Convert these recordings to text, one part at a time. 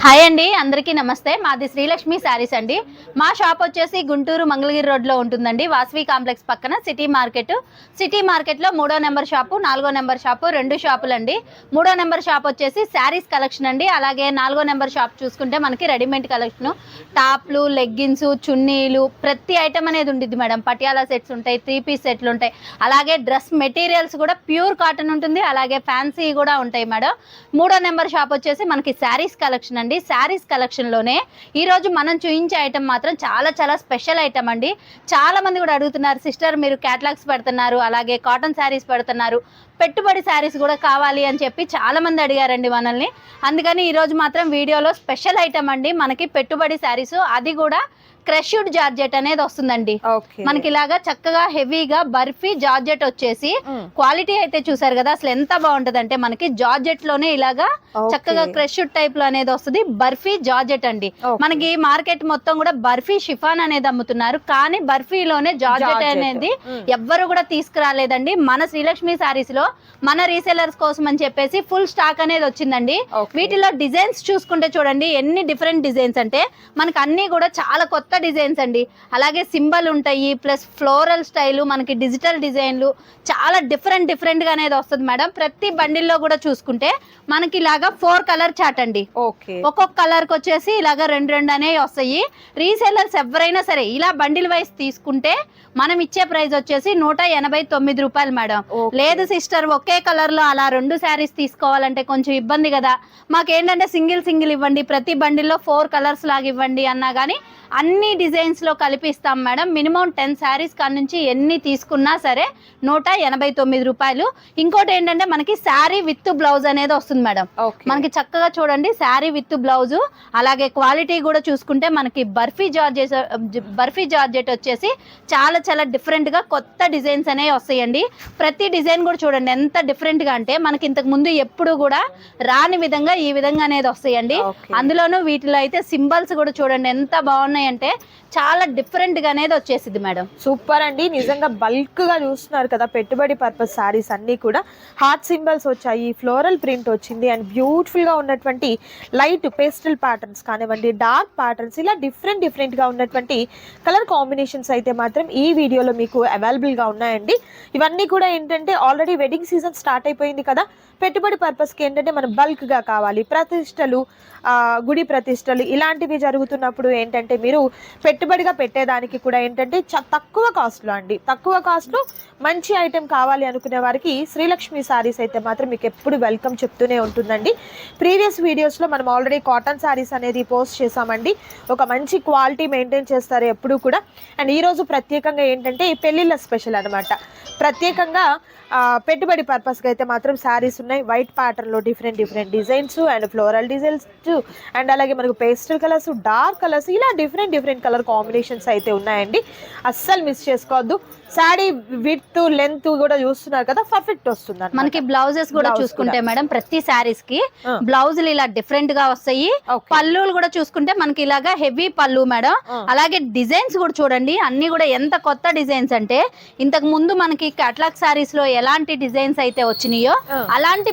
Hi అండి, అందరికీ నమస్తే. మాది శ్రీలక్ష్మి శారీస్ అండి. మా షాప్ వచ్చేసి గుంటూరు మంగళగిరి రోడ్లో ఉంటుందండి. వాసవి కాంప్లెక్స్ పక్కన సిటీ మార్కెట్లో 3వ నెంబర్ షాపు, 4వ నెంబర్ షాపు, 2 షాపులండి. 3వ నెంబర్ షాప్ వచ్చేసి శారీస్ కలెక్షన్ అండి. అలాగే 4వ నెంబర్ షాప్ చూసుకుంటే మనకి రెడీమేడ్ కలెక్షన్, టాప్లు, లెగ్గిన్స్, చున్నీలు, ప్రతి ఐటమ్ అనేది ఉంటుంది మేడం. పటియాలా సెట్స్ ఉంటాయి, 3 పీస్ సెట్లు ఉంటాయి. అలాగే డ్రెస్ మెటీరియల్స్ కూడా ప్యూర్ కాటన్ ఉంటుంది. అలాగే ఫ్యాన్సీ కూడా ఉంటాయి మేడం. 3వ నెంబర్ షాప్ వచ్చేసి మనకి శారీస్ కలెక్షన్ అండి. శారీస్ కలెక్షన్లోనే ఈరోజు మనం చూపించే ఐటమ్ మాత్రం చాలా స్పెషల్ ఐటమ్ అండి. చాలా మంది కూడా అడుగుతున్నారు, సిస్టర్ మీరు క్యాటలాగ్స్ పెడుతున్నారు, అలాగే కాటన్ శారీస్ పెడుతున్నారు, పెట్టుబడి శారీస్ కూడా కావాలి అని చెప్పి చాలా మంది అడిగారండి మనల్ని. అందుకని ఈరోజు మాత్రం వీడియోలో స్పెషల్ ఐటమ్ అండి మనకి పెట్టుబడి శారీస్, అది కూడా క్రష్డ్ జార్జెట్ అనేది వస్తుందండి. మనకి ఇలాగా చక్కగా హెవీగా బర్ఫీ జార్జెట్ వచ్చేసి క్వాలిటీ అయితే చూసారు కదా, అసలు ఎంత బాగుంటది అంటే మనకి జార్జెట్ లోనే ఇలాగా చక్కగా క్రష్డ్ టైప్ లో అనేది వస్తుంది. బర్ఫీ జార్జెట్ అండి. మనకి మార్కెట్ మొత్తం కూడా బర్ఫీ షిఫాన్ అనేది అమ్ముతున్నారు, కానీ బర్ఫీలోనే జార్జెట్ అనేది ఎవ్వరు కూడా తీసుకురాలేదండి. మన శ్రీలక్ష్మి శారీస్ లో మన రీసెలర్స్ కోసం అని చెప్పేసి ఫుల్ స్టాక్ అనేది వచ్చిందండి. వీటిలో డిజైన్స్ చూసుకుంటే చూడండి ఎన్ని డిఫరెంట్ డిజైన్స్ అంటే మనకి అన్ని కూడా చాలా కొత్త డిజైన్స్ అండి. అలాగే సింబల్ ఉంటాయి, ప్లస్ ఫ్లోరల్ స్టైల్, మనకి డిజిటల్ డిజైన్లు చాలా డిఫరెంట్ గా అనేది వస్తుంది మేడం. ప్రతి బండిల్లో కూడా చూసుకుంటే మనకి ఇలాగా 4 కలర్ చార్ట్ అండి. ఒక్కొక్క కలర్ కి వచ్చేసి ఇలాగా 2 అనేవి వస్తాయి. రీసెలర్స్ ఎవరైనా సరే ఇలా బండిల్ వైస్ తీసుకుంటే మనం ఇచ్చే ప్రైస్ వచ్చేసి 189 రూపాయలు మేడం. లేదు సిస్టర్ ఒకే కలర్ లో అలా 2 శారీస్ తీసుకోవాలంటే కొంచెం ఇబ్బంది కదా, మాకేంటంటే సింగిల్ ఇవ్వండి, ప్రతి బండిల్లో 4 కలర్స్ లాగా ఇవ్వండి అన్నా కానీ అన్ని డిజైన్స్ లో కలిపిస్తాం మేడం. మినిమం 10 శారీస్ కాడ నుంచి ఎన్ని తీసుకున్నా సరే 189 రూపాయలు. ఇంకోటి ఏంటంటే మనకి శారీ విత్ బ్లౌజ్ అనేది వస్తుంది మేడం. మనకి చక్కగా చూడండి శారీ విత్ బ్లౌజ్. అలాగే క్వాలిటీ కూడా చూసుకుంటే మనకి బర్ఫీ జార్జెట్ వచ్చేసి చాలా డిఫరెంట్ గా కొత్త డిజైన్స్ అనేవి వస్తాయండి. ప్రతి డిజైన్ కూడా చూడండి ఎంత డిఫరెంట్ గా అంటే మనకి ఇంతకు ముందు ఎప్పుడు కూడా రాని విధంగా ఈ విధంగా అనేది వస్తాయండి. అందులోనూ వీటిలో అయితే సింబల్స్ కూడా చూడండి ఎంత బాగున్నాయి అంటే చాలా డిఫరెంట్ గా అనేది వచ్చేసింది మేడం. సూపర్ అండి, నిజంగా బల్క్ గా చూస్తున్నారు కదా. పెట్టుబడి పర్పస్ సారీస్ అన్ని కూడా హార్ట్ సింబల్స్ వచ్చాయి, ఫ్లోరల్ ప్రింట్ వచ్చింది, అండ్ బ్యూటిఫుల్ గా ఉన్నటువంటి లైట్ పేస్టల్ ప్యాటర్న్స్ కానివ్వండి, డార్క్ ప్యాటర్న్స్, ఇలా డిఫరెంట్ గా ఉన్నటువంటి కలర్ కాంబినేషన్స్ అయితే మాత్రం ఈ వీడియోలో మీకు అవైలబుల్ గా ఉన్నాయండి. ఇవన్నీ కూడా ఏంటంటే ఆల్రెడీ వెడ్డింగ్ సీజన్ స్టార్ట్ అయిపోయింది కదా. పెట్టుబడి పర్పస్కి ఏంటంటే మనం బల్క్గా కావాలి, ప్రతిష్టలు, గుడి ప్రతిష్టలు ఇలాంటివి జరుగుతున్నప్పుడు ఏంటంటే మీరు పెట్టుబడిగా పెట్టేదానికి కూడా ఏంటంటే తక్కువ కాస్ట్లో అండి, తక్కువ కాస్ట్లో మంచి ఐటెం కావాలి అనుకునే వారికి శ్రీలక్ష్మి శారీస్ అయితే మాత్రం మీకు ఎప్పుడు వెల్కమ్ చెప్తూనే ఉంటుందండి. ప్రీవియస్ వీడియోస్లో మనం ఆల్రెడీ కాటన్ శారీస్ అనేది పోస్ట్ చేసామండి. ఒక మంచి క్వాలిటీ మెయింటైన్ చేస్తారు ఎప్పుడు కూడా. అండ్ ఈరోజు ప్రత్యేకంగా ఏంటంటే పెళ్ళిళ్ళ స్పెషల్ అనమాట. ప్రత్యేకంగా పెట్టుబడి పర్పస్కి అయితే మాత్రం శారీస్ ఉన్నాయి. వైట్ ప్యాటర్న్లో different designs and floral designs and అలాగే మనకు పేస్టల్ కలర్స్, డార్క్ కలర్స్, ఇలా డిఫరెంట్ కలర్ కాంబినేషన్స్ అయితే ఉన్నాయండి. అస్సలు మిస్ చేసుకోవద్దు. శారీ విడ్త్ లెంత్ కూడా చూస్తున్నారు కదా, పర్ఫెక్ట్ వస్తుంది. మనకి బ్లౌజెస్ కూడా చూసుకుంటే మేడం ప్రతి శారీస్ కి బ్లౌజులు ఇలా డిఫరెంట్ గా వస్తాయి. పళ్ళులు కూడా చూసుకుంటే మనకి ఇలాగా హెవీ పళ్ళు మేడం. అలాగే డిజైన్స్ కూడా చూడండి అన్ని కూడా ఎంత కొత్త డిజైన్స్ అంటే ఇంతకు ముందు మనకి కేటలాగ్ శారీస్ లో ఎలాంటి డిజైన్స్ అయితే వచ్చినాయో అలాంటి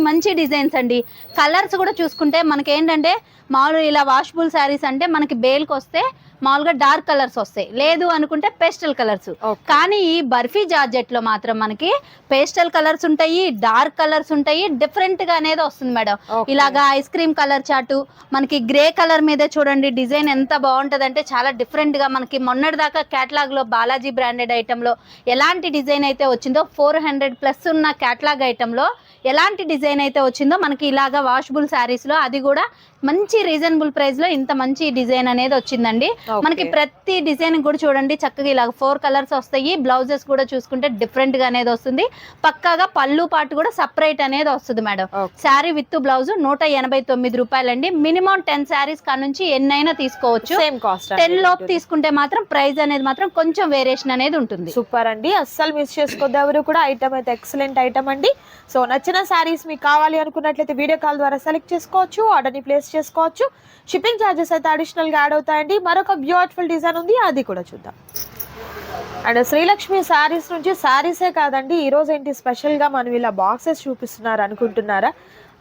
మంచి డిజైన్స్ అండి. కలర్స్ కూడా చూసుకుంటే మనకి ఏంటంటే మామూలుగా ఇలా వాషబుల్ శారీస్ అంటే మనకి బేల్కి వస్తే మామూలుగా డార్క్ కలర్స్ వస్తాయి, లేదు అనుకుంటే పేస్టల్ కలర్స్. కానీ ఈ బర్ఫీ జార్జెట్ లో మాత్రం మనకి పేస్టల్ కలర్స్ ఉంటాయి, డార్క్ కలర్స్ ఉంటాయి, డిఫరెంట్ గా అనేది వస్తుంది మేడం. ఇలాగా ఐస్ క్రీమ్ కలర్ చాటు, మనకి గ్రే కలర్ మీద చూడండి డిజైన్ ఎంత బాగుంటది అంటే చాలా డిఫరెంట్ గా. మనకి మొన్నటి దాకా కేటలాగ్ లో బాలాజీ బ్రాండెడ్ ఐటమ్ లో ఎలాంటి డిజైన్ అయితే వచ్చిందో 400+ ఉన్న కేటలాగ్ ఐటమ్ లో ఎలాంటి డిజైన్ అయితే వచ్చిందో మనకి ఇలాగా వాషబుల్ శారీస్ లో అది కూడా మంచి రీజనబుల్ ప్రైస్ లో ఇంత మంచి డిజైన్ అనేది వచ్చిందండి. మనకి ప్రతి డిజైన్ కూడా చూడండి చక్కగా ఇలా 4 కలర్స్ వస్తాయి. బ్లౌజెస్ కూడా చూసుకుంటే డిఫరెంట్ గా అనేది వస్తుంది. పక్కాగా పళ్ళు పాటు కూడా సపరేట్ అనేది వస్తుంది మేడం. శారీ విత్ బ్లౌజ్ 189 రూపాయలండి. మినిమం 10 శారీస్ కా నుంచి ఎన్నైనా తీసుకోవచ్చు. 10 లోపు తీసుకుంటే మాత్రం ప్రైస్ అనేది మాత్రం కొంచెం వేరియేషన్ అనేది ఉంటుంది. సూపర్ అండి, అస్సలు మిస్ చేసుకోవద్దు ఎవరు కూడా. ఐటమ్ అయితే ఎక్సలెంట్ ఐటమ్ అండి. సో నచ్చిన శారీస్ మీకు కావాలి అనుకున్నట్లయితే వీడియో కాల్ ద్వారా సెలెక్ట్ చేసుకోవచ్చు, ఆర్డర్ని ప్లేస్ చేసుకోవచ్చు. షిప్పింగ్ ఛార్జెస్ అయితే అడిషనల్గా యాడ్ అవుతాయండి. మరొక బ్యూటిఫుల్ డిజైన్ ఉంది, అది కూడా చూద్దాం. అండ్ శ్రీలక్ష్మి శారీస్ నుంచి శారీసే కాదండి, ఈరోజు ఏంటి స్పెషల్గా మనం ఇలా బాక్సెస్ చూపిస్తున్నారు అనుకుంటున్నారా?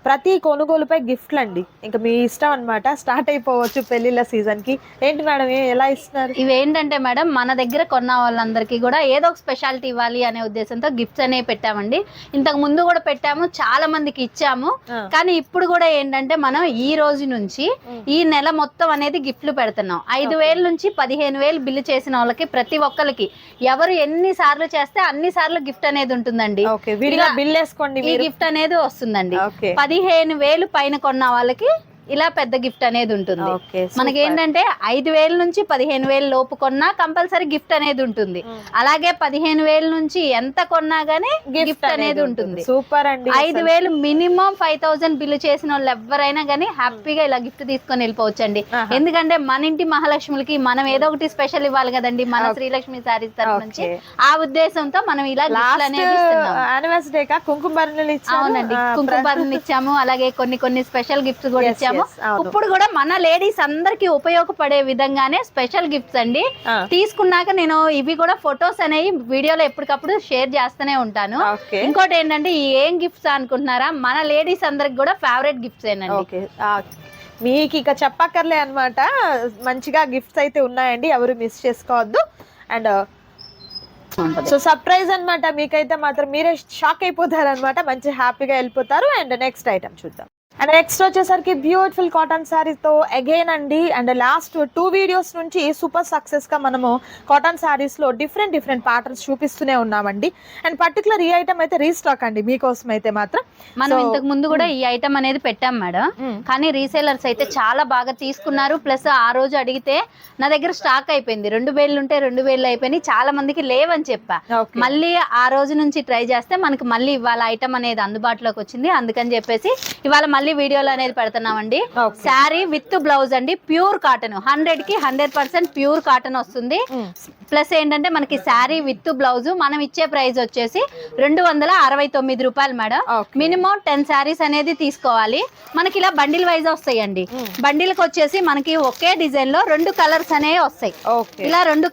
ప్రతి కొనుగోలుపై గిఫ్ట్లు అండి, ఇంకా మీ ఇష్టం అన్నమాట. స్టార్ట్ అయిపోవచ్చు పెళ్లిళ్ళ సీజన్ కి. ఏంటి మేడం ఎలా ఇస్తున్నారు? ఇవేంటంటే మేడం, మన దగ్గర కొన్న వాళ్ళందరికీ కూడా ఏదో ఒక స్పెషాలిటీ ఇవ్వాలి అనే ఉద్దేశంతో గిఫ్ట్స్ అనేవి పెట్టామండి. ఇంతకు ముందు కూడా పెట్టాము, చాలా మందికి ఇచ్చాము. కానీ ఇప్పుడు కూడా ఏంటంటే మనం ఈ రోజు నుంచి ఈ నెల మొత్తం అనేది గిఫ్ట్లు పెడుతున్నాం. 5,000 నుంచి 15,000 బిల్లు చేసిన వాళ్ళకి ప్రతి ఒక్కరికి ఎవరు ఎన్ని సార్లు చేస్తే అన్ని సార్లు గిఫ్ట్ అనేది ఉంటుందండి. బిల్ వేసుకోండి, ఈ గిఫ్ట్ అనేది వస్తుందండి. 15,000 పైన కొన్న వాళ్ళకి ఇలా పెద్ద గిఫ్ట్ అనేది ఉంటుంది. మనకి ఏంటంటే 5,000 నుంచి 15,000 లోపు కొన్నా కంపల్సరీ గిఫ్ట్ అనేది ఉంటుంది. అలాగే 15,000 నుంచి ఎంత కొన్నా గానీ గిఫ్ట్ అనేది ఉంటుంది. సూపర్ అండి. 5,000 మినిమం 5,000 బిల్లు చేసిన వాళ్ళు ఎవరైనా గానీ హ్యాపీగా ఇలా గిఫ్ట్ తీసుకొని వెళ్ళిపోవచ్చు అండి. ఎందుకంటే మన ఇంటి మహాలక్ష్ములకి మనం ఏదో ఒకటి స్పెషల్ ఇవ్వాలి కదండి, మన శ్రీలక్ష్మి సారీస్ తరఫు నుంచి. ఆ ఉద్దేశంతో మనం ఇలా గిఫ్ట్ అనేది ఇస్తున్నాం. కుంకుమ బరణాలు అవునండి, కుంకుమ బరణాలు ఇచ్చాము. అలాగే కొన్ని స్పెషల్ గిఫ్ట్స్ కూడా ఇచ్చాము. ఇప్పుడు కూడా మన లేడీస్ అందరికి ఉపయోగపడే విధంగానే స్పెషల్ గిఫ్ట్స్ అండి. తీసుకున్నాక నేను ఇవి కూడా ఫొటోస్ అనేవి వీడియోలో ఎప్పటికప్పుడు షేర్ చేస్తూనే ఉంటాను. ఇంకోటి ఏంటంటే ఈ ఏం గిఫ్ట్స్ అనుకుంటున్నారా, మన లేడీస్ అందరికి కూడా ఫేవరెట్ గిఫ్ట్స్ ఏనండి. మీకు ఇక చెప్పక్కర్లే అన్నమాట. మంచిగా గిఫ్ట్స్ అయితే ఉన్నాయండి, ఎవరు మిస్ చేసుకోవద్దు. అండ్ సో సర్ప్రైజ్ అన్నమాట, మీకైతే మాత్రం మీరే షాక్ అయిపోతారు అనమాట, మంచి హ్యాపీగా వెళ్ళిపోతారు. అండ్ నెక్స్ట్ ఐటమ్ చూద్దాం. అండ్ నెక్స్ట్ వచ్చేసరికి బ్యూటిఫుల్ కాటన్ శారీతో అగైన్ అండి. అండ్ లాస్ట్ 2 వీడియోస్ నుంచి సూపర్ సక్సెస్ గా మనము కాటన్ శారీస్ లో డిఫరెంట్ ప్యాటర్న్స్ చూపిస్తూనే ఉన్నామండి. అండ్ పర్టికులర్ ఈ ఐటమ్ అయితే రీస్టాక్ అండి మీకోసం అయితే మాత్రం. మనం ఇంతకు ముందు కూడా ఈ ఐటమ్ అనేది పెట్టాం మేడం, కానీ రీసేలర్స్ అయితే చాలా బాగా తీసుకున్నారు. ప్లస్ ఆ రోజు అడిగితే నా దగ్గర స్టాక్ అయిపోయింది, 2,000 ఉంటే 2,000 అయిపోయినాయి, చాలా మందికి లేవని చెప్పా. మళ్ళీ ఆ రోజు నుంచి ట్రై చేస్తే మనకి మళ్ళీ ఇవాళ ఐటమ్ అనేది అందుబాటులోకి వచ్చింది. అందుకని చెప్పేసి ఇవాళ మళ్ళీ వీడియోలో అనేది పెడుతున్నామండి. శారీ విత్ బ్లౌజ్ అండి, ప్యూర్ కాటన్, 100 కి 100% ప్యూర్ కాటన్ వస్తుంది. ప్లస్ ఏంటంటే మనకి శారీ విత్ బ్లౌజ్ మనం ఇచ్చే ప్రైస్ వచ్చేసి 269 రూపాయలు మేడం. మినిమం 10 శారీస్ అనేది తీసుకోవాలి. మనకి ఇలా బండిల్ వైజ్ వస్తాయండి. బండిల్ కి వచ్చేసి మనకి ఒకే డిజైన్ లో 2 కలర్స్ అనేవి వస్తాయి. ఇలా 2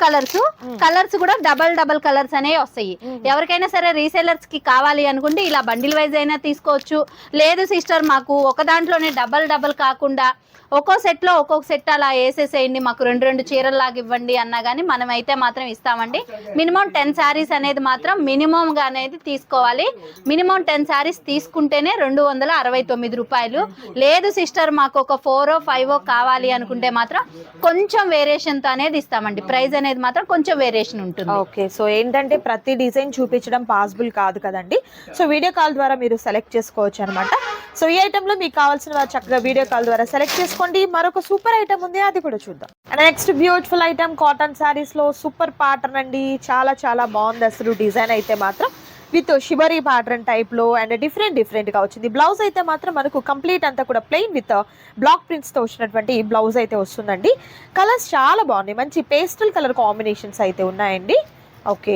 కలర్స్ కూడా డబల్ కలర్స్ అనేవి వస్తాయి. ఎవరికైనా సరే రీసేలర్స్ కి కావాలి అనుకుంటే ఇలా బండిల్ వైజ్ అయినా తీసుకోవచ్చు. లేదు సిస్టర్ మాకు ఒక దాంట్లోనే డబల్ కాకుండా ఒక్కో సెట్ లో ఒక్కొక్క సెట్ అలా వేసేసేయండి, మాకు 2 చీరల్లాగా ఇవ్వండి అన్నా గానీ మనం అయితే మాత్రం ఇస్తామండి. మినిమం 10 శారీస్ అనేది మాత్రం మినిమం గా అనేది తీసుకోవాలి. మినిమం 10 శారీస్ తీసుకుంటేనే 269 రూపాయలు. లేదు సిస్టర్ మాకు ఒక 4 or 5 కావాలి అనుకుంటే మాత్రం కొంచెం వేరియేషన్ తో అనేది ఇస్తామండి. ప్రైస్ అనేది మాత్రం కొంచెం వేరియేషన్ ఉంటుంది. ఓకే, సో ఏంటంటే ప్రతి డిజైన్ చూపించడం పాసిబుల్ కాదు కదండి. సో వీడియో కాల్ ద్వారా మీరు సెలెక్ట్ చేసుకోవచ్చు అనమాట. సో ఈ ఐటమ్ లో మీకు కావాల్సిన చక్కగా వీడియో కాల్ ద్వారా సెలెక్ట్ చేసుకోండి. మరొక సూపర్ ఐటమ్ ఉంది, అది కూడా చూద్దాం. Next beautiful item cotton saris లో సూపర్ ప్యాటర్న్ అండి. చాలా బాగుంది అసలు. డిజైన్ అయితే మాత్రం విత్ షిబరీ ప్యాటర్న్ టైప్ లో అండ్ డిఫరెంట్ గా వచ్చింది. బ్లౌజ్ అయితే మాత్రం మనకు కంప్లీట్ అంతా కూడా ప్లెయిన్ విత్ బ్లాక్ ప్రింట్స్ తో వచ్చినటువంటి బ్లౌజ్ అయితే వస్తుందండి. కలర్స్ చాలా బాగున్నాయి, మంచి పేస్టల్ కలర్ కాంబినేషన్స్ అయితే ఉన్నాయండి. ఓకే,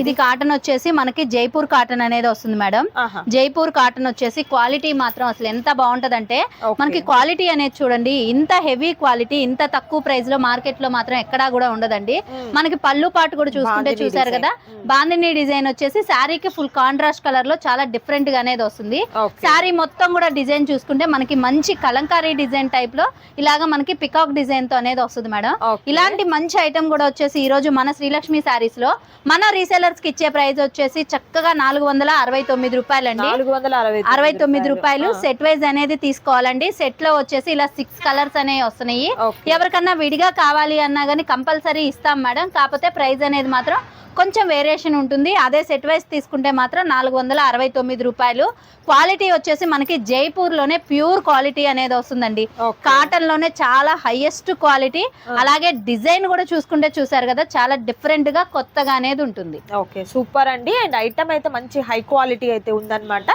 ఇది కాటన్ వచ్చేసి మనకి జైపూర్ కాటన్ అనేది వస్తుంది మేడం. జైపూర్ కాటన్ వచ్చేసి క్వాలిటీ మాత్రం అసలు ఎంత బాగుంటదంటే మనకి క్వాలిటీ అనేది చూడండి, ఇంత హెవీ క్వాలిటీ ఇంత తక్కువ ప్రైస్ లో మార్కెట్ లో మాత్రం ఎక్కడా కూడా ఉండదండి. మనకి పళ్ళు పాటు కూడా చూసుకుంటే చూసారు కదా, బాందిని డిజైన్ వచ్చేసి శారీకి ఫుల్ కాంట్రాస్ట్ కలర్ లో చాలా డిఫరెంట్ గా అనేది వస్తుంది. శారీ మొత్తం కూడా డిజైన్ చూసుకుంటే మనకి మంచి కలంకారీ డిజైన్ టైప్ లో ఇలాగా మనకి పికాక్ డిజైన్ తో అనేది వస్తుంది మేడం. ఇలాంటి మంచి ఐటమ్ కూడా వచ్చేసి ఈ రోజు మన శ్రీలక్ష్మి శారీస్ లో మన రీసేలర్స్ కి ఇచ్చే ప్రైస్ వచ్చేసి చక్కగా 469 రూపాయలు అండి. 469 రూపాయలు. సెట్ వైజ్ అనేది తీసుకోవాలండి. సెట్ లో వచ్చేసి ఇలా 6 కలర్స్ అనేవి వస్తున్నాయి. ఎవరికన్నా విడిగా కావాలి అన్నా గానీ కంపల్సరీ ఇస్తాం మేడం. కాకపోతే ప్రైస్ అనేది మాత్రం కొంచెం వేరియేషన్ ఉంటుంది. అదే సెట్ వైజ్ తీసుకుంటే మాత్రం 469 రూపాయలు. క్వాలిటీ వచ్చేసి మనకి జైపూర్ లోనే ప్యూర్ క్వాలిటీ అనేది వస్తుందండి. కాటన్ లోనే చాలా హైయెస్ట్ క్వాలిటీ. అలాగే డిజైన్ కూడా చూసుకుంటే చూసారు కదా, చాలా డిఫరెంట్ గా కొత్తగా అనేది ఉంటుంది. ఓకే, సూపర్ అండి. అండ్ ఐటమ్ అయితే మంచి హై క్వాలిటీ అయితే ఉందన్నమాట,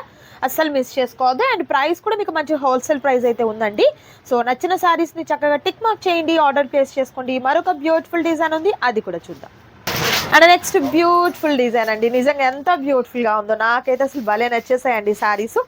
అస్సలు మిస్ చేసుకోవద్దు. అండ్ ప్రైస్ కూడా మీకు మంచి హోల్సేల్ ప్రైస్ అయితే ఉందండి. సో నచ్చిన శారీస్ ని చక్కగా టిక్ మార్క్ చేయండి, ఆర్డర్ ప్లేస్ చేసుకోండి. మరొక బ్యూటిఫుల్ డిజైన్ ఉంది, అది కూడా చూద్దాం. అండ్ నెక్స్ట్ బ్యూటిఫుల్ డిజైన్ అండి, నిజంగా ఎంత బ్యూటిఫుల్ గా ఉందో, నాకైతే అసలు భలే నచ్చేసాయండి సారీస్.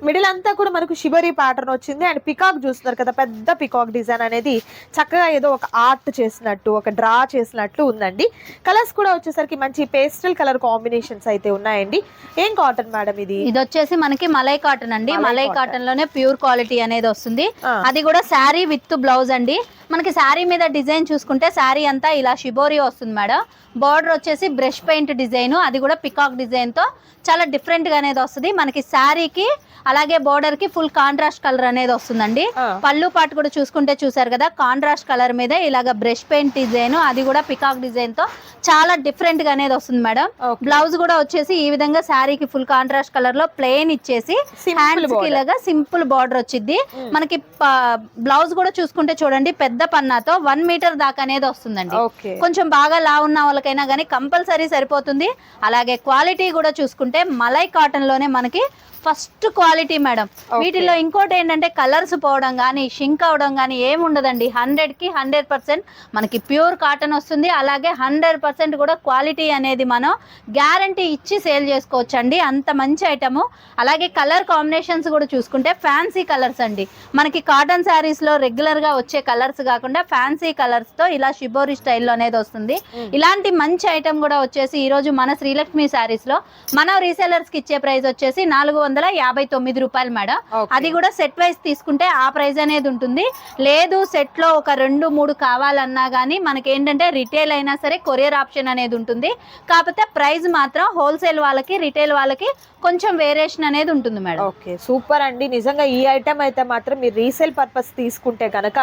మిడిల్ అంతా కూడా మనకు షిబరీ ప్యాటర్న్ వచ్చింది అండ్ పికాక్ చూస్తున్నారు కదా, పెద్ద పికాక్ డిజైన్ అనేది చక్కగా ఏదో ఒక ఆర్ట్ చేసినట్టు, ఒక డ్రా చేసినట్లు ఉందండి. కలర్స్ కూడా వచ్చేసరికి మంచి పేస్టల్ కలర్ కాంబినేషన్స్ అయితే ఉన్నాయండి. ఏం కాటన్ మేడం ఇది? ఇది వచ్చేసి మనకి మలై కాటన్ అండి. మలై కాటన్ లోనే ప్యూర్ క్వాలిటీ అనేది వస్తుంది. అది కూడా శారీ విత్ బ్లౌజ్ అండి. మనకి శారీ మీద డిజైన్ చూసుకుంటే శారీ అంతా ఇలా షిబోరి వస్తుంది మేడం. బార్డర్ వచ్చేసి బ్రష్ పెయింట్ డిజైన్, అది కూడా పికాక్ డిజైన్ తో చాలా డిఫరెంట్ గా అనేది వస్తుంది. మనకి శారీకి అలాగే బోర్డర్ కి ఫుల్ కాంట్రాస్ట్ కలర్ అనేది వస్తుందండి. పళ్ళు పాటు కూడా చూసుకుంటే చూసారు కదా, కాంట్రాస్ట్ కలర్ మీద ఇలాగ బ్రష్ పెయింట్ డిజైన్, అది కూడా పికాక్ డిజైన్ తో చాలా డిఫరెంట్ గా అనేది వస్తుంది మేడం. బ్లౌజ్ కూడా వచ్చేసి ఈ విధంగా శారీకి ఫుల్ కాంట్రాస్ట్ కలర్ లో ప్లెయిన్ ఇచ్చేసి హ్యాండ్స్ కి ఇలాగా సింపుల్ బార్డర్ వచ్చింది. మనకి బ్లౌజ్ కూడా చూసుకుంటే చూడండి, పెద్ద పన్నాతో 1 మీటర్ దాకా అనేది వస్తుందండి. కొంచెం బాగా లా ఉన్న వాళ్ళకైనా కానీ కంపల్సరీ సరిపోతుంది. అలాగే క్వాలిటీ కూడా చూసుకుంటే మలై కాటన్ లోనే మనకి ఫస్ట్ క్వాలిటీ మేడం. వీటిలో ఇంకోటి ఏంటంటే కలర్స్ పోవడం కానీ షింక్ అవడం కానీ ఏముండదండి. 100కి 100% మనకి ప్యూర్ కాటన్ వస్తుంది. అలాగే 100% కూడా క్వాలిటీ అనేది మనం గ్యారంటీ ఇచ్చి సేల్ చేసుకోవచ్చు అండి, అంత మంచి ఐటము. అలాగే కలర్ కాంబినేషన్స్ కూడా చూసుకుంటే ఫ్యాన్సీ కలర్స్ అండి. మనకి కాటన్ శారీస్ లో రెగ్యులర్ గా వచ్చే కలర్స్ కాకుండా ఫ్యాన్సీ కలర్స్ తో ఇలా షిబోరి స్టైల్లో అనేది వస్తుంది. ఇలాంటి మంచి ఐటమ్ కూడా వచ్చేసి ఈ రోజు మన శ్రీలక్ష్మి శారీస్ లో మన రీసెలర్స్ కి ఇచ్చే ప్రైస్ వచ్చేసి 459 రూపాయలు మేడం. అది కూడా సెట్ వైజ్ తీసుకుంటే ఆ ప్రైస్ అనేది ఉంటుంది. లేదు సెట్ లో ఒక 2-3 కావాలన్నా గానీ మనకి ఏంటంటే రిటైల్ అయినా సరే కొరియర్ ఆప్షన్ అనేది ఉంటుంది. కాకపోతే ప్రైస్ మాత్రం హోల్సేల్ వాళ్ళకి రిటైల్ వాళ్ళకి కొంచెం వేరియేషన్ అనేది ఉంటుంది మేడం. ఓకే, సూపర్ అండి. నిజంగా ఈ ఐటమ్ అయితే మాత్రం మీరు రీసేల్ పర్పస్ తీసుకుంటే కనుక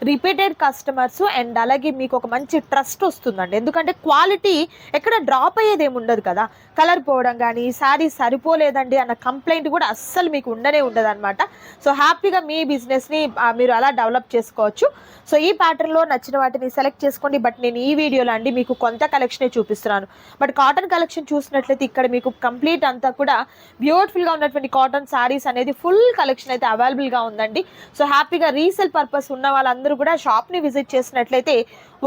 రిపీటెడ్ కస్టమర్స్ అండ్ అలాగే మీకు ఒక మంచి ట్రస్ట్ వస్తుందండి. ఎందుకంటే క్వాలిటీ ఎక్కడ డ్రాప్ అయ్యేది ఏమి ఉండదు కదా, కలర్ పోవడం కానీ శారీ సరిపోలేదండి అన్న కంప్లైంట్ కూడా అస్సలు మీకు ఉండనే ఉండదు అనమాట. సో హ్యాపీగా మీ బిజినెస్ని మీరు అలా డెవలప్ చేసుకోవచ్చు. సో ఈ ప్యాటర్న్లో నచ్చిన వాటిని సెలెక్ట్ చేసుకోండి. బట్ నేను ఈ వీడియోలో అండి మీకు కొంత కలెక్షనే చూపిస్తున్నాను. బట్ కాటన్ కలెక్షన్ చూసినట్లయితే ఇక్కడ మీకు కంప్లీట్ అంతా కూడా బ్యూటిఫుల్గా ఉన్నటువంటి కాటన్ శారీస్ అనేది ఫుల్ కలెక్షన్ అయితే అవైలబుల్గా ఉందండి. సో హ్యాపీగా రీసేల్ పర్పస్ ఉన్న వాళ్ళందరూ కూడా షాప్ని విజిట్ చేసినట్లయితే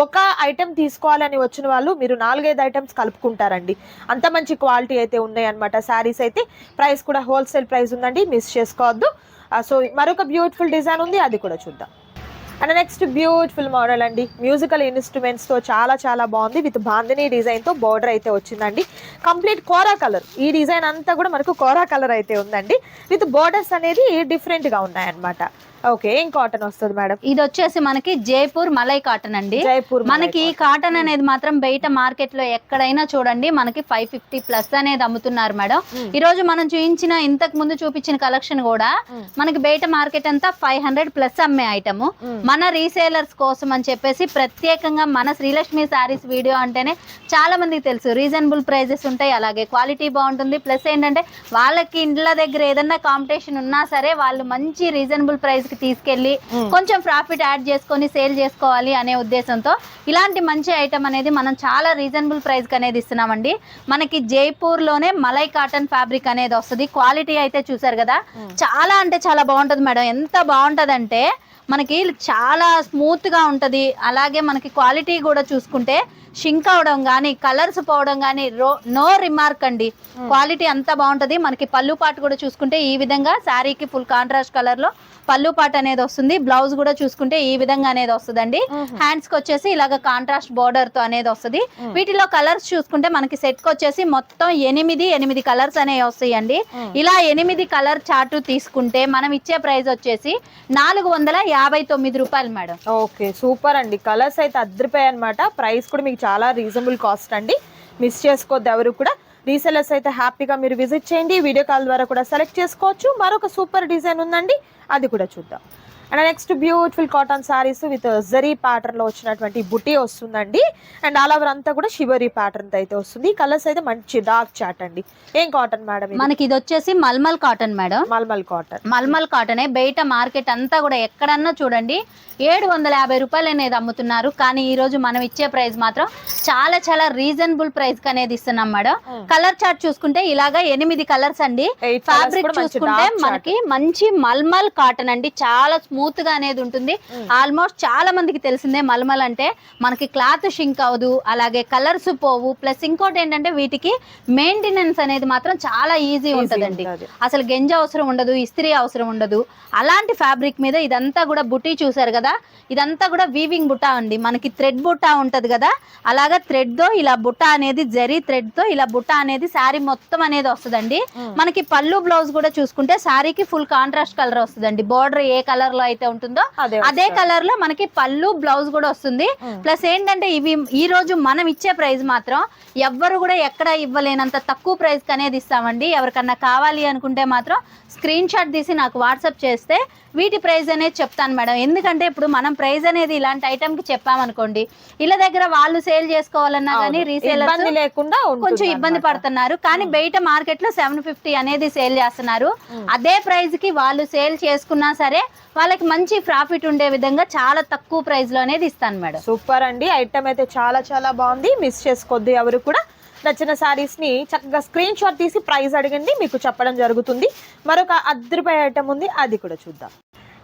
ఒక ఐటెం తీసుకోవాలని వచ్చిన వాళ్ళు మీరు 4-5 ఐటమ్స్ కలుపుకుంటారండి. అంత మంచి క్వాలిటీ అయితే ఉన్నాయి అనమాట. శారీస్ అయితే ప్రైస్ కూడా హోల్సేల్ ప్రైస్ ఉందండి, మిస్ చేసుకోవద్దు. సో మరొక బ్యూటిఫుల్ డిజైన్ ఉంది, అది కూడా చూద్దాం. అండ్ నెక్స్ట్ బ్యూటిఫుల్ మోడల్ అండి, మ్యూజికల్ ఇన్స్ట్రుమెంట్స్తో చాలా చాలా బాగుంది. విత్ బాందినీ డిజైన్తో బార్డర్ అయితే వచ్చిందండి. కంప్లీట్ కోరా కలర్, ఈ డిజైన్ అంతా కూడా మనకు కోరా కలర్ అయితే ఉందండి. విత్ బార్డర్స్ అనేది డిఫరెంట్గా ఉన్నాయన్నమాట. ఓకే, ఏం కాటన్ వస్తుంది మేడం? ఇది వచ్చేసి మనకి జైపూర్ మలై కాటన్ అండి. జైపూర్ మనకి కాటన్ అనేది మాత్రం బయట మార్కెట్ లో ఎక్కడైనా చూడండి మనకి 550+ అనేది అమ్ముతున్నారు మేడం. ఈ రోజు మనం చూపించిన ఇంతకు ముందు చూపించిన కలెక్షన్ కూడా మనకి బయట మార్కెట్ అంతా 500+ అమ్మే ఐటమ్. మన రీసేలర్స్ కోసం అని చెప్పేసి ప్రత్యేకంగా మన శ్రీలక్ష్మి శారీస్ వీడియో అంటేనే చాలా మందికి తెలుసు, రీజనబుల్ ప్రైజెస్ ఉంటాయి, అలాగే క్వాలిటీ బాగుంటుంది. ప్లస్ ఏంటంటే వాళ్ళకి ఇండ్ల దగ్గర ఏదన్నా కాంపిటీషన్ ఉన్నా సరే వాళ్ళు మంచి రీజనబుల్ ప్రైస్ తీసుకెళ్లి కొంచెం ప్రాఫిట్ యాడ్ చేసుకొని సేల్ చేసుకోవాలి అనే ఉద్దేశంతో ఇలాంటి మంచి ఐటమ్ అనేది మనం చాలా రీజనబుల్ ప్రైస్ కి అనేది ఇస్తున్నామండి. మనకి జైపూర్ లోనే మలై కాటన్ ఫ్యాబ్రిక్ అనేది వస్తుంది. క్వాలిటీ అయితే చూసారు కదా, చాలా అంటే చాలా బాగుంటది మేడం. ఎంత బాగుంటదంటే మనకి చాలా స్మూత్ గా ఉంటది. అలాగే మనకి క్వాలిటీ కూడా చూసుకుంటే షింక్ అవడం కానీ కలర్స్ పోవడం కానీ నో రిమార్క్ అండి. క్వాలిటీ అంత బాగుంటది. మనకి పళ్ళు పాటు కూడా చూసుకుంటే ఈ విధంగా శారీకి ఫుల్ కాంట్రాస్ట్ కలర్ లో పళ్ళు పాటు అనేది వస్తుంది. బ్లౌజ్ కూడా చూసుకుంటే ఈ విధంగా అనేది వస్తుందండి. హ్యాండ్స్ కి వచ్చేసి ఇలాగ కాంట్రాస్ట్ బోర్డర్ తో అనేది వస్తుంది. వీటిలో కలర్స్ చూసుకుంటే మనకి సెట్ కి వచ్చేసి మొత్తం 8 కలర్స్ అనేవి వస్తాయండి. ఇలా 8 కలర్ చార్ట్ తీసుకుంటే మనం ఇచ్చే ప్రైస్ వచ్చేసి 459 రూపాయలు మేడం. ఓకే, సూపర్ అండి. కలర్స్ అయితే అద్దరిపోయాయి అనమాట. ప్రైస్ కూడా మీకు చాలా రీజనబుల్ కాస్ట్ అండి, మిస్ చేసుకోవద్దు ఎవరు కూడా. రీసెలర్స్ అయితే హ్యాపీగా మీరు విజిట్ చేయండి, వీడియో కాల్ ద్వారా కూడా సెలెక్ట్ చేసుకోవచ్చు. మరొక సూపర్ డిజైన్ ఉందండి, అది కూడా చూద్దాం. And next beautiful cotton saris with zari pattern లో వచ్చినటువంటి బుటీ వస్తుందండి. అండ్ ఆల్ ఓవర్ అంతా కూడా షివరీ ప్యాటర్న్ అయితే వస్తుంది. కలర్స్ అయితే మంచి డార్క్ చాట్ అండి. ఏం కాటన్ మేడం? మనకి ఇది వచ్చేసి మల్మల్ కాటన్ మేడం. మల్మల్ కాటనే. బయట మార్కెట్ అంతా కూడా ఎక్కడన్నా చూడండి 750 రూపాయలు అనేది అమ్ముతున్నారు. కానీ ఈ రోజు మనం ఇచ్చే ప్రైస్ మాత్రం చాలా చాలా రీజనబుల్ ప్రైస్ కి అనేది ఇస్తున్నాం మేడం. కలర్ చార్ట్ చూసుకుంటే ఇలాగా 8 కలర్స్ అండి. ఫ్యాబ్రిక్ చూసుకుంటే మనకి మంచి మల్మల్ కాటన్ అండి, చాలా స్మూత్ స్మూత్ గా అనేది ఉంటుంది. ఆల్మోస్ట్ చాలా మందికి తెలిసిందే మల్మల్ అంటే మనకి క్లాత్ షింక్ అవ్వదు, అలాగే కలర్స్ పోవు, ప్లస్ ఇంకోటి ఏంటంటే వీటికి మెయింటెనెన్స్ అనేది మాత్రం చాలా ఈజీ ఉంటదండి. అసలు గెంజ అవసరం ఉండదు, ఇస్త్రీ అవసరం ఉండదు. అలాంటి ఫ్యాబ్రిక్ మీద ఇదంతా కూడా బుటీ చూసారు కదా, ఇదంతా కూడా వీవింగ్ బుట్టా అండి. మనకి థ్రెడ్ బుట్టా ఉంటది కదా, అలాగా థ్రెడ్ తో ఇలా బుట్టా అనేది జరీ థ్రెడ్ తో ఇలా బుట్టా అనేది శారీ మొత్తం అనేది వస్తుందండి. మనకి పళ్ళు బ్లౌజ్ కూడా చూసుకుంటే శారీకి ఫుల్ కాంట్రాస్ట్ కలర్ వస్తుందండి. బోర్డర్ ఏ కలర్ లో అయితే ఉంటుందో అదే కలర్ లో మనకి పళ్ళు బ్లౌజ్ కూడా వస్తుంది. ప్లస్ ఏంటంటే ఇవి ఈ రోజు మనం ఇచ్చే ప్రైస్ మాత్రం ఎవ్వరు కూడా ఎక్కడ ఇవ్వలేనంత తక్కువ ప్రైస్ అనేది ఇస్తామండి. ఎవరికన్నా కావాలి అనుకుంటే మాత్రం స్క్రీన్ షాట్ తీసి నాకు వాట్సాప్ చేస్తే వీటి ప్రైస్ అనేది చెప్తాను మేడం. ఎందుకంటే ఇప్పుడు మనం ప్రైస్ అనేది ఇలాంటి ఐటమ్ కి చెప్పామనుకోండి, ఇళ్ళ దగ్గర వాళ్ళు సేల్ చేసుకోవాలన్నా కానీ రీసేలర్స్ లేకుండా కొంచెం ఇబ్బంది పడుతున్నారు. కానీ బయట మార్కెట్ లో 750 అనేది సేల్ చేస్తున్నారు. అదే ప్రైస్ కి వాళ్ళు సేల్ చేసుకున్నా సరే వాళ్ళకి మంచి ప్రాఫిట్ ఉండే విధంగా చాలా తక్కువ ప్రైస్ లో అనేది ఇస్తాను మేడం. సూపర్ అండి, ఐటమ్ అయితే చాలా చాలా బాగుంది. మిస్ చేసుకోవద్దు ఎవరు కూడా. నచ్చిన శారీస్ ని చక్కగా స్క్రీన్ షాట్ తీసి ప్రైస్ అడగండి, మీకు చెప్పడం జరుగుతుంది. మరొక అద్దరిపోయే ఐటమ్ ఉంది, అది కూడా చూద్దాం.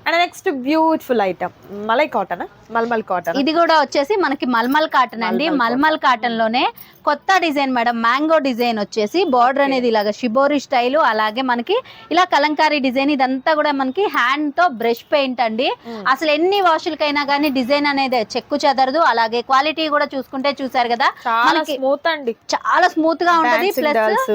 And next beautiful item malai cotton, malmal cotton. ఇది కూడా వచ్చేసి మనకి మల్మల్ కాటన్ అండి. మల్మల్ కాటన్ లోనే కొత్త డిజైన్ మేడం, మ్యాంగో డిజైన్ వచ్చేసి బార్డర్ అనేది ఇలాగ షిబోరి స్టైల్, అలాగే మనకి ఇలా కలంకారీ డిజైన్. ఇదంతా కూడా మనకి హ్యాండ్ తో బ్రష్ పెయింట్ అండి. అసలు ఎన్ని వాషులకైనా కానీ డిజైన్ అనేది చెక్కు చెదరదు. అలాగే క్వాలిటీ కూడా చూసుకుంటే చూసారు కదా, మనకి స్మూత్ అండి, చాలా స్మూత్ గా ఉంటది. ప్లస్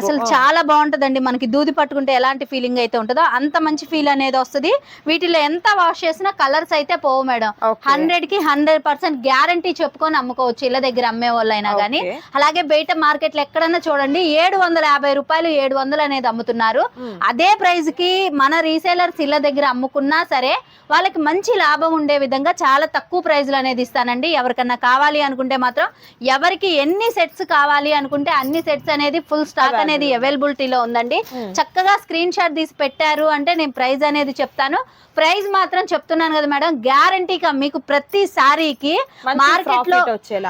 అసలు చాలా బాగుంటదండి. మనకి దూది పట్టుకుంటే ఎలాంటి ఫీలింగ్ అయితే ఉంటుందో అంత మంచి ఫీల్ అనేది వస్తుంది. వీటిలో ఎంత వాష్ చేసినా కలర్స్ అయితే పోవు మేడం. 100 కి 100% గ్యారంటీ చెప్పుకొని అమ్ముకోవచ్చు ఇళ్ళ దగ్గర అమ్మే వాళ్ళైనా కానీ. అలాగే బయట మార్కెట్ లో ఎక్కడన్నా చూడండి 750 రూపాయలు 700 అనేది అమ్ముతున్నారు. అదే ప్రైస్ కి మన రీసేలర్స్ ఇళ్ళ దగ్గర అమ్ముకున్నా సరే వాళ్ళకి మంచి లాభం ఉండే విధంగా చాలా తక్కువ ప్రైజ్లు అనేది ఇస్తానండి. ఎవరికన్నా కావాలి అనుకుంటే మాత్రం, ఎవరికి ఎన్ని సెట్స్ కావాలి అనుకుంటే అన్ని సెట్స్ అనేది ఫుల్ స్టాక్ అనేది అవైలబిలిటీలో ఉందండి. చక్కగా స్క్రీన్ షాట్ తీసి పెట్టారు అంటే నేను ప్రైస్ అనేది చెప్తాను. ప్రైస్ మాత్రం చెప్తున్నాను కదా మేడం, గ్యారంటీగా మీకు ప్రతి సారీకి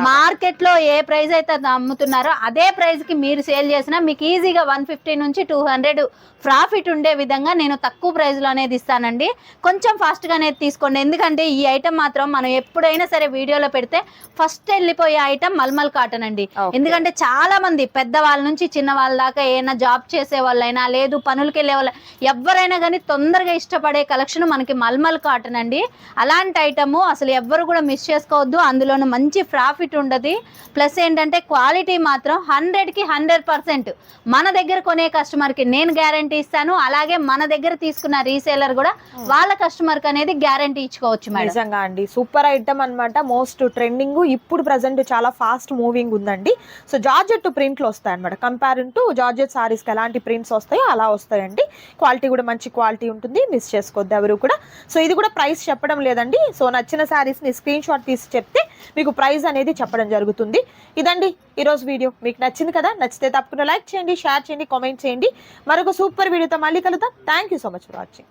మార్కెట్ లో ఏ ప్రైస్ అయితే అమ్ముతున్నారో అదే ప్రైస్ కి మీరు సేల్ చేసినా మీకు ఈజీగా 150 నుంచి 200 ప్రాఫిట్ ఉండే విధంగా నేను తక్కువ ప్రైస్ లో అనేది ఇస్తానండి. కొంచెం ఫాస్ట్ గా అనేది తీసుకోండి. ఎందుకంటే ఈ ఐటమ్ మాత్రం మనం ఎప్పుడైనా సరే వీడియోలో పెడితే ఫస్ట్ వెళ్ళిపోయే ఐటమ్ మల్మల్ కాటన్ అండి. ఎందుకంటే చాలా మంది పెద్దవాళ్ళ నుంచి చిన్న వాళ్ళ దాకా ఏమైనా జాబ్ చేసే వాళ్ళైనా లేదు పనులకి వెళ్ళే వాళ్ళ ఎవరైనా కానీ తొందరగా ఇష్టపడే కలెక్షన్ మనకి మల్మల్ కాటన్ అండి. అలాంటి ఐటమ్ అసలు ఎవ్వరు కూడా మిస్ చేసుకోవద్దు. అందులోనూ మంచి ప్రాఫిట్ ఉండదు. ప్లస్ ఏంటంటే క్వాలిటీ మాత్రం 100 కి 100% మన దగ్గర కొనే కస్టమర్ కి నేను గ్యారంటీ ఇస్తాను. అలాగే మన దగ్గర తీసుకున్న రీసేలర్ కూడా వాళ్ళ కస్టమర్ కి అనేది గ్యారంటీ ఇచ్చుకోవచ్చు మేడం. నిజంగా అండి, సూపర్ ఐటమ్ అన్నమాట. మోస్ట్ ట్రెండింగ్, ఇప్పుడు ప్రెసెంట్ చాలా ఫాస్ట్ మూవింగ్ ఉందండి. సో జార్జెట్ ప్రింట్లు వస్తాయి అనమాట. కంపేరింగ్ టు జార్జెట్ సారీస్ కి ఎలాంటి ప్రింట్స్ వస్తాయో అలా వస్తాయండి. క్వాలిటీ కూడా మంచి క్వాలిటీ ఉంటుంది, మిస్ చేసుకోవద్దు ఎవరు కూడా. సో ఇది కూడా ప్రైస్ చెప్పడం లేదండి. సో నచ్చిన శారీస్ ని స్క్రీన్ షాట్ తీసి చెప్తే మీకు ప్రైస్ అనేది చెప్పడం జరుగుతుంది. ఇదండి ఈరోజు వీడియో. మీకు నచ్చింది కదా, నచ్చితే తప్పకుండా లైక్ చేయండి, షేర్ చేయండి, కామెంట్ చేయండి. మరొక సూపర్ వీడియోతో మళ్ళీ కలుద్దాం. Thank you so much for watching.